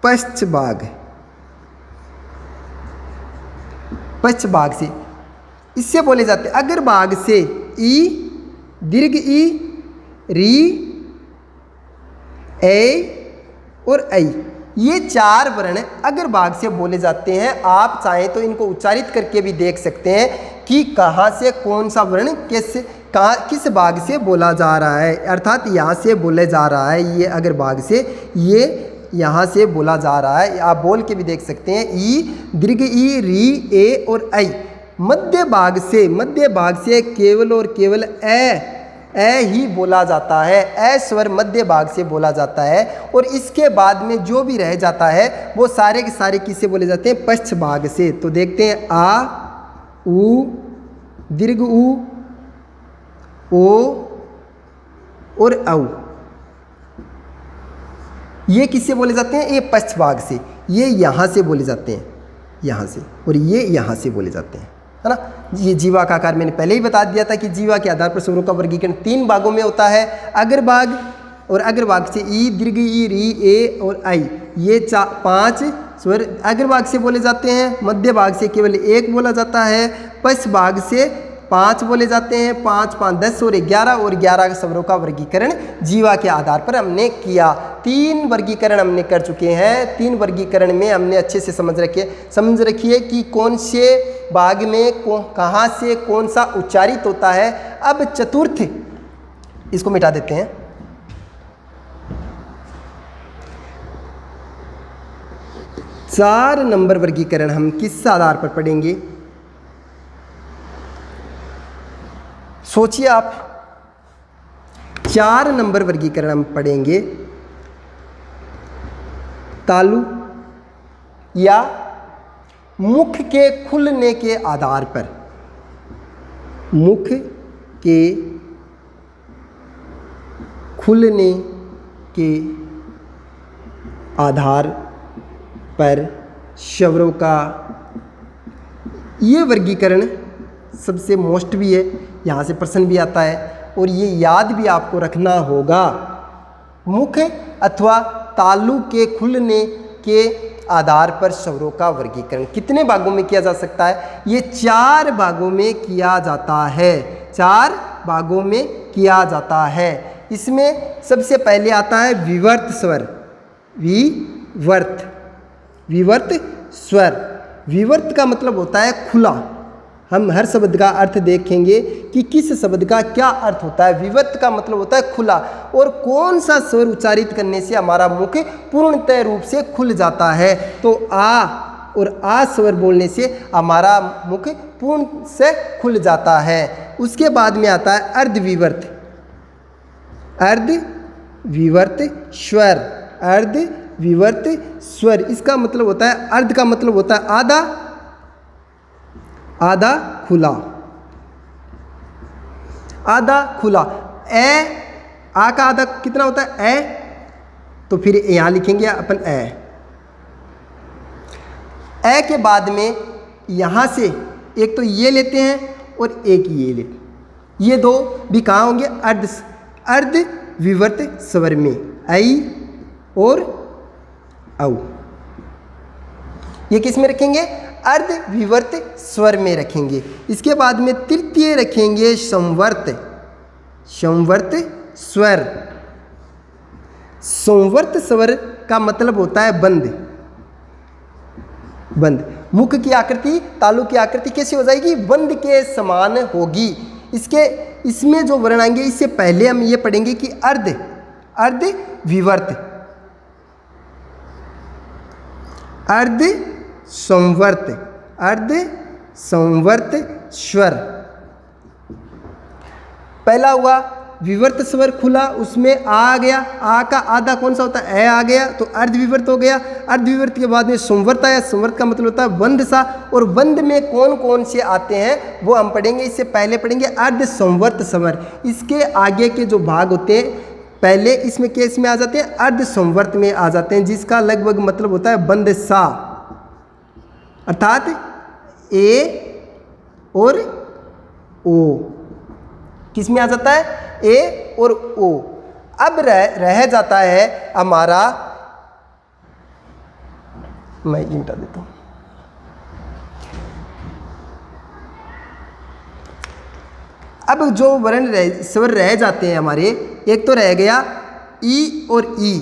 पश्च भाग। पश्च भाग से इससे बोले जाते हैं अगर भाग से ई, दीर्घ ई, री, ए और ऐ, ये 4 वर्ण अगर भाग से बोले जाते हैं। आप चाहें तो इनको उच्चारित करके भी देख सकते हैं कि कहाँ से कौन सा वर्ण किस भाग से बोला जा रहा है, अर्थात यहाँ से बोले जा रहा है। ये अगर भाग से ये यहाँ से बोला जा रहा है, आप बोल के भी देख सकते हैं। ई, दीर्घ ई, री, ए और ऐ। मध्य भाग से केवल और केवल ए ही बोला जाता है। ए स्वर मध्य भाग से बोला जाता है, और इसके बाद में जो भी रह जाता है वो सारे के सारे किससे बोले जाते हैं? पश्च भाग से। तो देखते हैं आ, उ, दीर्घ उ, ओ और औ, ये किससे बोले जाते हैं? ये पश्च भाग से। ये यहाँ से बोले जाते हैं, यहाँ से, और ये यहाँ से बोले जाते हैं, है ना। ये जीवा का आकार मैंने पहले ही बता दिया था कि जीवा के आधार पर स्वरों का वर्गीकरण 3 भागों में होता है, अगर भाग, और अगर भाग से ई, दीर्घ ई, री, ए और आई, ये 5 स्वर अगर भाग से बोले जाते हैं। मध्य भाग से केवल 1 बोला जाता है, पश्च भाग से 5 बोले जाते हैं। 5, 5, 10 और 11 स्वरों का वर्गीकरण जीवा के आधार पर हमने किया। 3 वर्गीकरण हमने कर चुके हैं। 3 वर्गीकरण में हमने अच्छे से समझ रखिए कि कौन से भाग में कहाँ से कौन सा उच्चारित होता है। अब चतुर्थ, इसको मिटा देते हैं। चार नंबर वर्गीकरण हम किस आधार पर पढ़ेंगे? सोचिए आप, 4 नंबर वर्गीकरण हम पढ़ेंगे। तालु या मुख के खुलने के आधार पर, मुख के खुलने के आधार पर स्वरों का ये वर्गीकरण सबसे मोस्ट भी है, यहाँ से प्रश्न भी आता है और ये याद भी आपको रखना होगा। मुख अथवा तालु के खुलने के आधार पर स्वरों का वर्गीकरण कितने भागों में किया जा सकता है? ये 4 भागों में किया जाता है, 4 भागों में किया जाता है। इसमें सबसे पहले आता है विवर्त स्वर, विवर्त, विवर्त स्वर। विवर्त का मतलब होता है खुला। हम हर शब्द का अर्थ देखेंगे कि किस शब्द का क्या अर्थ होता है। विवर्त का मतलब होता है खुला, और कौन सा स्वर उच्चारित करने से हमारा मुख पूर्णतः रूप से खुल जाता है। तो आ और आ स्वर बोलने से हमारा मुख पूर्ण से खुल जाता है। उसके बाद में आता है अर्धविवर्त, अर्धविवर्त स्वर, अर्धविवर्त स्वर। इसका मतलब होता है, अर्ध का मतलब होता है आधा, आधा खुला, आधा खुला। ए, आ का आधा कितना होता है? ए, तो फिर यहां लिखेंगे अपन ए। ए के बाद में यहां से एक तो ये लेते हैं और एक ये लेते हैं, ये दो भी कहाँ होंगे? अर्ध विवर्त स्वर में, आई और औ। ये किस में रखेंगे? अर्ध विवर्त स्वर में रखेंगे। इसके बाद में तृतीय रखेंगे संवर्त, संवर्त स्वर। संवर्त स्वर का मतलब होता है बंद, बंद। मुख की आकृति, तालु की आकृति कैसी हो जाएगी? बंद के समान होगी। इसमें जो वर्ण आएंगे, इससे पहले हम ये पढ़ेंगे कि अर्ध विवर्त, अर्ध संवर्त, अर्ध संवर्त स्वर। पहला हुआ विवर्त स्वर खुला, उसमें आ गया, आ का आधा कौन सा होता है? ए आ गया, तो अर्धविवर्त हो गया। अर्धविवर्त के बाद में संवर्त आया, संवर्त का मतलब होता है बंद सा, और बंद में कौन कौन से आते हैं वो हम पढ़ेंगे। इससे पहले पढ़ेंगे अर्ध संवर्त स्वर। इसके आगे के जो भाग होते हैं, पहले इसमें केस में आ जाते हैं, अर्ध संवर्त में आ जाते हैं, जिसका लगभग मतलब होता है बंद सा, अर्थात ए और ओ। किस में आ जाता है? ए और ओ। अब रह जाता है हमारा, मैं ये मिटा देता हूं। अब जो वर्ण स्वर रह जाते हैं हमारे, एक तो रह गया ई और ई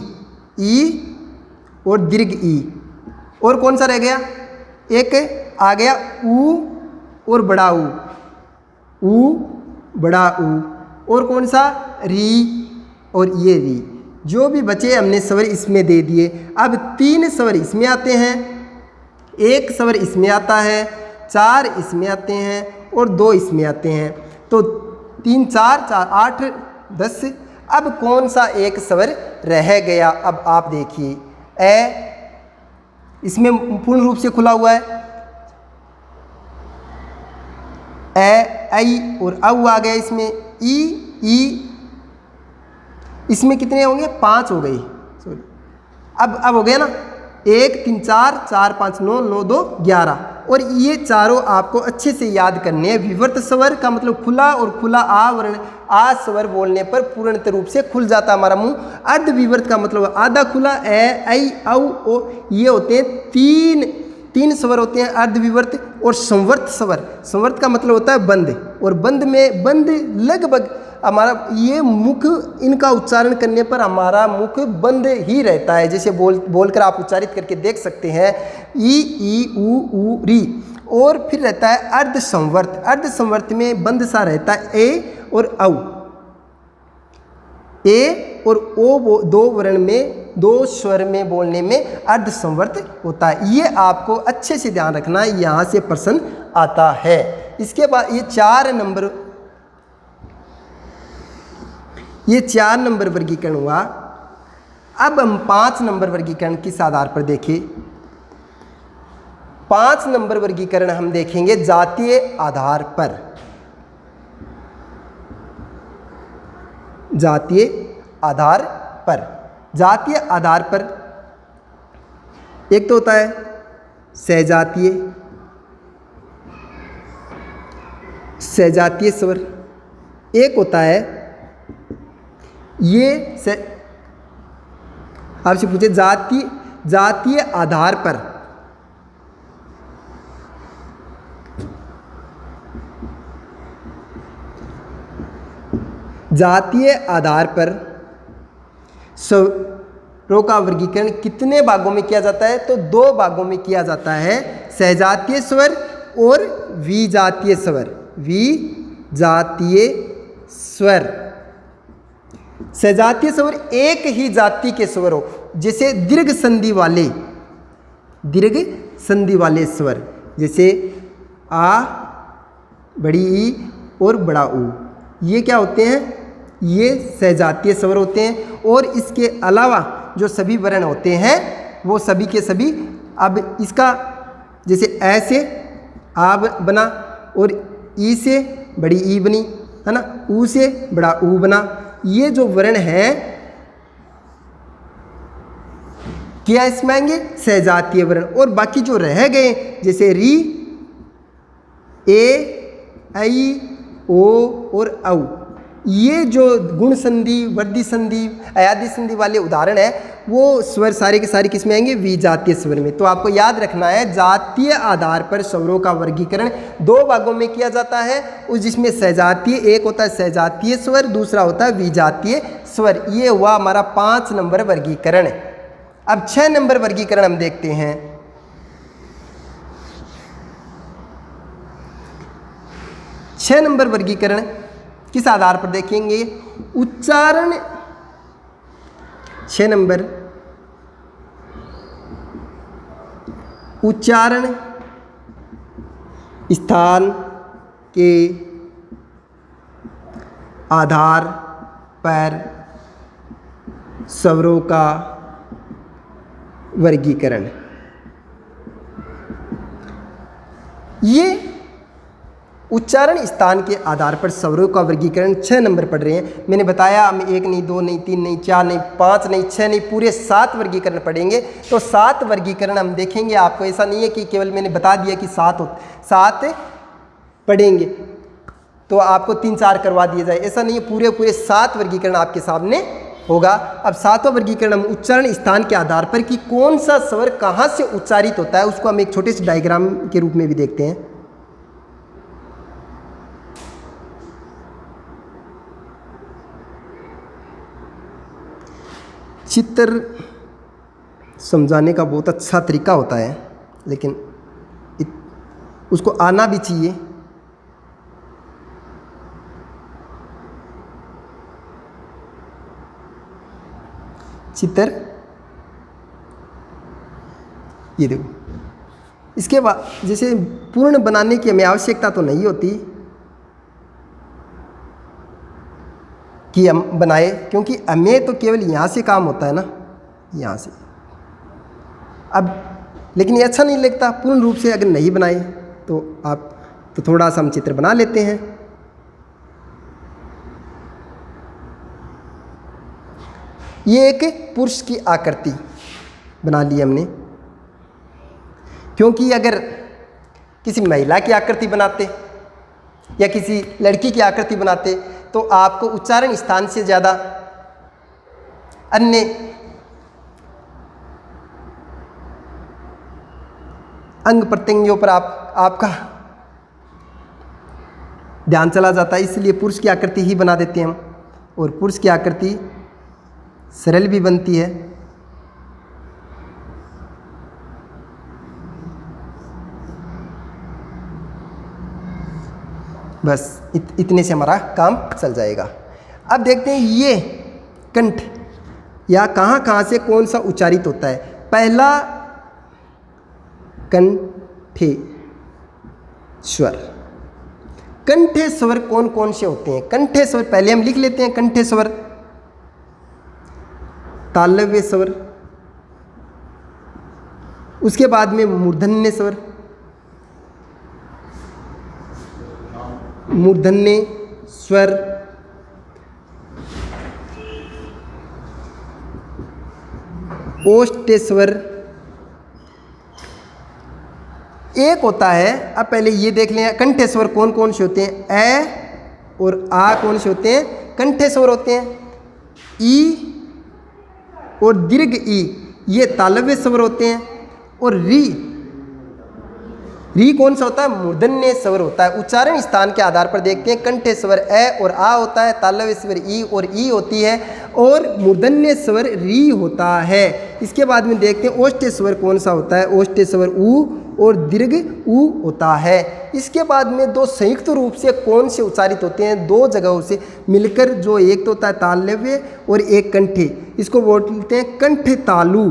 और दीर्घ ई, और कौन सा रह गया? एक आ गया ऊ और बड़ा ऊ, बड़ा ऊ, और कौन सा? री और ये री। जो भी बचे हमने स्वर इसमें दे दिए। अब 3 स्वर इसमें आते हैं, 1 स्वर इसमें आता है, 4 इसमें आते हैं और 2 इसमें आते हैं। तो 3 4 4 8 10। अब कौन सा एक स्वर रह गया? अब आप देखिए, ए इसमें पूर्ण रूप से खुला हुआ है, ए, आई और औ आ गया। इसमें ई, इसमें कितने होंगे? 5 हो गई। सॉरी, अब हो गया ना, 1 3 4 4 5 9 9 2 11। और ये चारों आपको अच्छे से याद करने हैं। विवर्त स्वर का मतलब खुला, और खुला आ वर्ण, आ स्वर बोलने पर पूर्णतः रूप से खुल जाता हमारा मुंह। अर्ध विवर्त का मतलब आधा खुला, ए, आई, औ, ओ। ये होते हैं तीन स्वर होते हैं, अर्ध विवर्त और संवर्त स्वर। संवर्त का मतलब होता है बंद, और बंद में बंद लगभग हमारा ये मुख, इनका उच्चारण करने पर हमारा मुख बंद ही रहता है। जैसे बोलकर आप उच्चारित करके देख सकते हैं, ई ऊ री। और फिर रहता है अर्ध संवर्त। अर्ध संवर्त में बंद सा रहता है, ए और औ। ए और ओ, वो 2 वर्ण में, 2 स्वर में बोलने में अर्ध संवर्त होता है। ये आपको अच्छे से ध्यान रखना है, यहाँ से प्रश्न आता है। इसके बाद ये 4 नंबर ये 4 नंबर वर्गीकरण हुआ। अब हम 5 नंबर वर्गीकरण किस आधार पर देखें? 5 नंबर वर्गीकरण हम देखेंगे जातीय आधार पर। जातीय आधार पर, जातीय आधार पर एक तो होता है सहजातीय, सहजातीय स्वर। एक होता है ये आपसे पूछे जातीय आधार पर, जातीय आधार पर स्वरों का वर्गीकरण कितने भागों में किया जाता है? तो 2 भागों में किया जाता है, सहजातीय स्वर और विजातीय स्वर। विजातीय स्वर, सहजातीय स्वर एक ही जाति के स्वर हो, जैसे दीर्घ संधि वाले स्वर, जैसे आ, बड़ी ई और बड़ा ऊ, ये क्या होते हैं? ये सहजातीय स्वर होते हैं। और इसके अलावा जो सभी वर्ण होते हैं वो सभी के सभी, अब इसका जैसे ऐ से आब बना और ई से बड़ी ई बनी, है ना, ऊ से बड़ा ऊ बना। ये जो वर्ण है क्या इसमें आएंगे? सहजातीय वर्ण। और बाकी जो रह गए जैसे री, ए, ऐ, ओ और औ, ये जो गुण संधि, वृद्धि संधि, अयादि संधि वाले उदाहरण है वो स्वर सारे के सारे किस में आएंगे? विजातीय स्वर में। तो आपको याद रखना है जातीय आधार पर स्वरों का वर्गीकरण 2 भागों में किया जाता है, उस जिसमें सहजातीय, एक होता है सहजातीय स्वर, दूसरा होता है विजातीय स्वर। ये हुआ हमारा 5 नंबर वर्गीकरण। अब 6 नंबर वर्गीकरण हम देखते हैं। 6 नंबर वर्गीकरण किस आधार पर देखेंगे? उच्चारण। 6 नंबर उच्चारण स्थान के आधार पर स्वरों का वर्गीकरण। ये उच्चारण स्थान के आधार पर स्वरों का वर्गीकरण 6 नंबर पढ़ रहे हैं। मैंने बताया हम 1 नहीं, 2 नहीं, 3 नहीं, 4 नहीं, 5 नहीं, 6 नहीं, पूरे 7 वर्गीकरण पढ़ेंगे। तो 7 वर्गीकरण हम देखेंगे। आपको ऐसा नहीं है कि केवल मैंने बता दिया कि 7 पढ़ेंगे तो आपको 3-4 करवा दिए जाए, ऐसा नहीं है। पूरे 7 वर्गीकरण आपके सामने होगा। अब 7वां वर्गीकरण हम उच्चारण स्थान के आधार पर कि कौन सा स्वर कहाँ से उच्चारित होता है उसको हम एक छोटे से डायग्राम के रूप में भी देखते हैं। चित्र समझाने का बहुत अच्छा तरीका होता है, लेकिन उसको आना भी चाहिए। चित्र ये देखो, इसके बाद जैसे पूर्ण बनाने की हमें आवश्यकता तो नहीं होती कि हम बनाए, क्योंकि हमें तो केवल यहाँ से काम होता है ना, यहाँ से। अब लेकिन ये अच्छा नहीं लगता पूर्ण रूप से अगर नहीं बनाए तो आप तो थोड़ा सा हम चित्र बना लेते हैं। ये एक पुरुष की आकृति बना ली हमने, क्योंकि अगर किसी महिला की आकृति बनाते या किसी लड़की की आकृति बनाते तो आपको उच्चारण स्थान से ज़्यादा अन्य अंग प्रत्यंगों पर आपका ध्यान चला जाता है। इसलिए पुरुष की आकृति ही बना देते हैं हम, और पुरुष की आकृति सरल भी बनती है। बस इतने से हमारा काम चल जाएगा। अब देखते हैं ये कंठ या कहाँ से कौन सा उच्चारित होता है। पहला कंठे स्वर। कंठे स्वर कौन कौन से होते हैं? कंठे स्वर पहले हम लिख लेते हैं। कंठे स्वर तालव्य स्वर, उसके बाद में मूर्धन्य स्वर, मूर्धन्य स्वर, ओष्ठ्य स्वर। एक होता है, अब पहले ये देख लें कंठ स्वर कौन कौन से होते हैं। ए और आ कौन से होते हैं, कंठ स्वर होते हैं। ई और दीर्घ ई ये तालव्य स्वर होते हैं। और री कौन सा होता है, मूर्धन्य स्वर होता है। उच्चारण स्थान के आधार पर देखते हैं, कंठ स्वर ए और आ होता है, तालव्य स्वर ई और ई होती है, और मूर्धन्य स्वर री होता है। इसके बाद में देखते हैं ओष्ठ्य स्वर कौन सा होता है, ओष्ठ्य स्वर ऊ और दीर्घ ऊ होता है। इसके बाद में दो संयुक्त रूप से कौन से उच्चारित होते हैं, दो जगहों से मिलकर, जो एक तो होता है तालव्य और एक कंठे, इसको बोलते हैं कंठ तालु,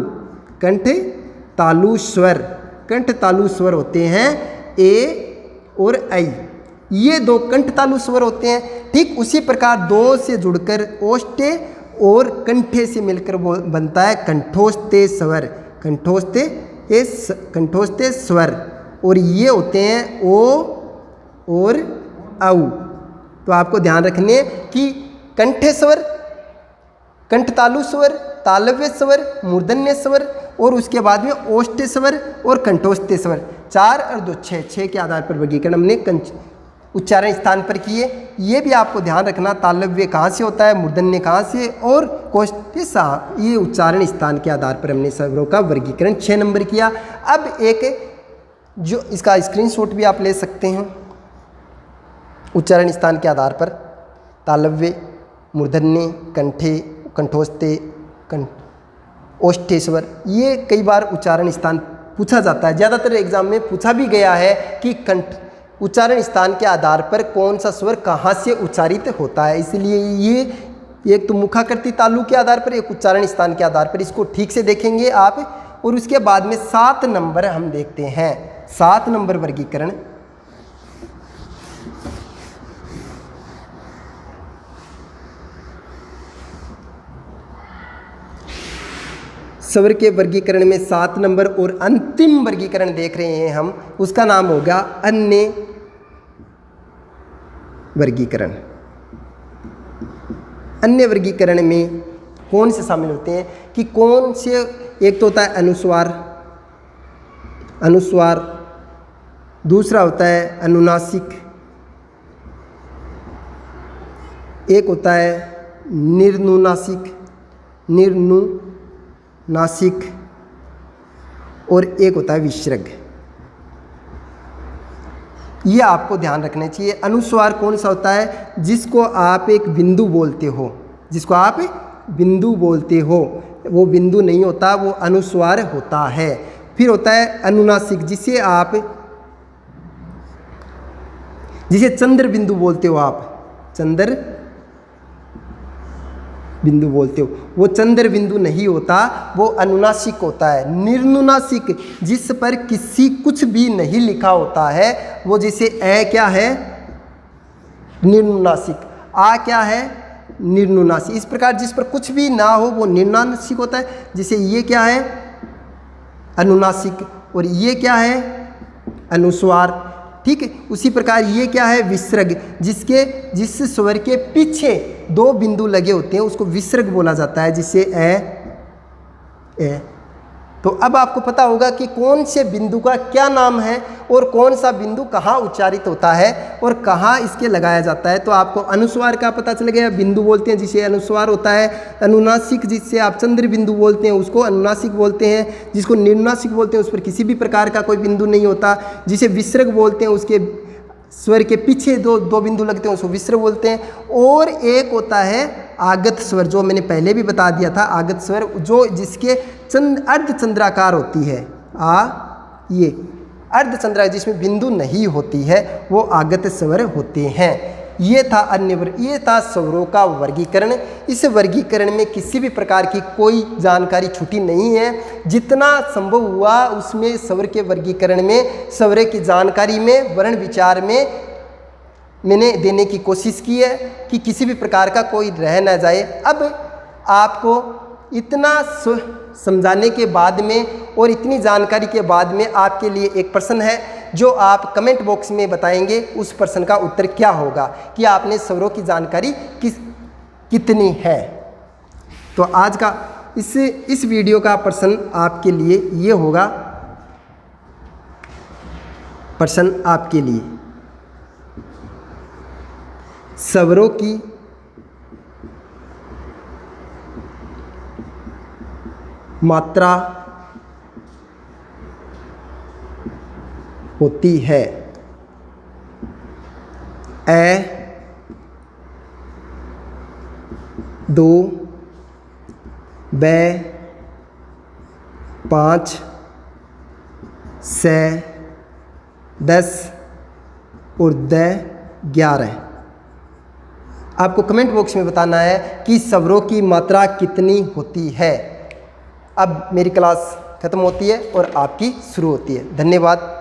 कंठ तालु स्वर। कंठ तालु स्वर होते हैं ए और ऐ, ये दो कंठ तालु स्वर होते हैं। ठीक उसी प्रकार दो से जुड़कर ओष्ठ्य और कंठे से मिलकर वो बनता है कंठोस्ते स्वर, कंठोस्ते स्वर, और ये होते हैं ओ और औ। तो आपको ध्यान रखने कि कंठ स्वर, कंठ तालु स्वर, तालव्य स्वर, मूर्धन्य स्वर, और उसके बाद में ओष्ठ्य स्वर और कंठोस्ते स्वर। 4 और 2 6 के आधार पर वर्गीकरण हमने उच्चारण स्थान पर किए। ये भी आपको ध्यान रखना, तालव्य कहाँ से होता है, मूर्धन्य कहाँ से, और कोष्ठ्य सा, ये उच्चारण स्थान के आधार पर हमने स्वरों का वर्गीकरण 6 नंबर किया। अब एक जो इसका स्क्रीनशॉट भी आप ले सकते हैं, उच्चारण स्थान के आधार पर तालव्य, मूर्धन्य, कंठे, कंठोस्ते, ओष्ठ्य स्वर, ये कई बार उच्चारण स्थान पूछा जाता है। ज़्यादातर एग्जाम में पूछा भी गया है कि कंठ उच्चारण स्थान के आधार पर कौन सा स्वर कहाँ से उच्चारित होता है। इसलिए ये एक तो मुखाकृति तालु के आधार पर, एक उच्चारण स्थान के आधार पर, इसको ठीक से देखेंगे आप। और उसके बाद में 7 नंबर हम देखते हैं, 7 नंबर वर्गीकरण। स्वर के वर्गीकरण में 7 नंबर और अंतिम वर्गीकरण देख रहे हैं हम, उसका नाम होगा अन्य वर्गीकरण। अन्य वर्गीकरण में कौन से शामिल होते हैं कि कौन से, एक तो होता है अनुस्वार, अनुस्वार, दूसरा होता है अनुनासिक, एक होता है निर्नुनासिक, निर्नुनासिक, और एक होता है विसर्ग। ये आपको ध्यान रखना चाहिए। अनुस्वार कौन सा होता है, जिसको आप एक बिंदु बोलते हो, जिसको आप बिंदु बोलते हो, वो बिंदु नहीं होता, वो अनुस्वार होता है। फिर होता है अनुनासिक, जिसे चंद्र बिंदु बोलते हो, आप चंद्र बिंदु बोलते हो, वो चंद्र बिंदु नहीं होता, वो अनुनासिक होता है। निर्नुनासिक, जिस पर कुछ भी नहीं लिखा होता है, वो जैसे ए क्या है, निर्नुनासिक, आ क्या है, निर्नुनासिक। इस प्रकार जिस पर कुछ भी ना हो वो निर्नुनासिक होता है। जैसे ये क्या है, अनुनासिक, और ये क्या है, अनुस्वार। ठीक है, उसी प्रकार ये क्या है, विसर्ग, जिस स्वर के पीछे 2 बिंदु लगे होते हैं उसको विसर्ग बोला जाता है, जिससे ए। तो अब आपको पता होगा कि कौन से बिंदु का क्या नाम है और कौन सा बिंदु कहाँ उच्चारित होता है और कहाँ इसके लगाया जाता है। तो आपको अनुस्वार का पता चल गया, बिंदु बोलते हैं जिसे अनुस्वार होता है। अनुनासिक, जिससे आप चंद्र बिंदु बोलते हैं, उसको अनुनासिक बोलते हैं। जिसको निर्नासिक बोलते हैं, उस पर किसी भी प्रकार का कोई बिंदु नहीं होता। जिसे विसर्ग बोलते हैं, उसके स्वर के पीछे दो बिंदु लगते हैं, उसको विसर्ग बोलते हैं। और एक होता है आगत स्वर, जो मैंने पहले भी बता दिया था, आगत स्वर, जो जिसके अर्धचंद्राकार होती है, ये अर्धचंद्राकार, जिसमें बिंदु नहीं होती है, वो आगत स्वर होते हैं। ये था ये था स्वरों का वर्गीकरण। इस वर्गीकरण में किसी भी प्रकार की कोई जानकारी छूटी नहीं है। जितना संभव हुआ उसमें स्वर के वर्गीकरण में, स्वर की जानकारी में, वर्ण विचार में मैंने देने की कोशिश की है कि किसी भी प्रकार का कोई रह न जाए। अब आपको इतना समझाने के बाद में और इतनी जानकारी के बाद में आपके लिए एक प्रश्न है जो आप कमेंट बॉक्स में बताएंगे उस प्रश्न का उत्तर क्या होगा कि आपने स्वरों की जानकारी कितनी है। तो आज का इस वीडियो का प्रश्न आपके लिए ये होगा, प्रश्न आपके लिए स्वरों की मात्रा होती है ए, दो, बे, पाँच, से, 10 और 11। आपको कमेंट बॉक्स में बताना है कि स्वरों की मात्रा कितनी होती है। अब मेरी क्लास ख़त्म होती है और आपकी शुरू होती है। धन्यवाद।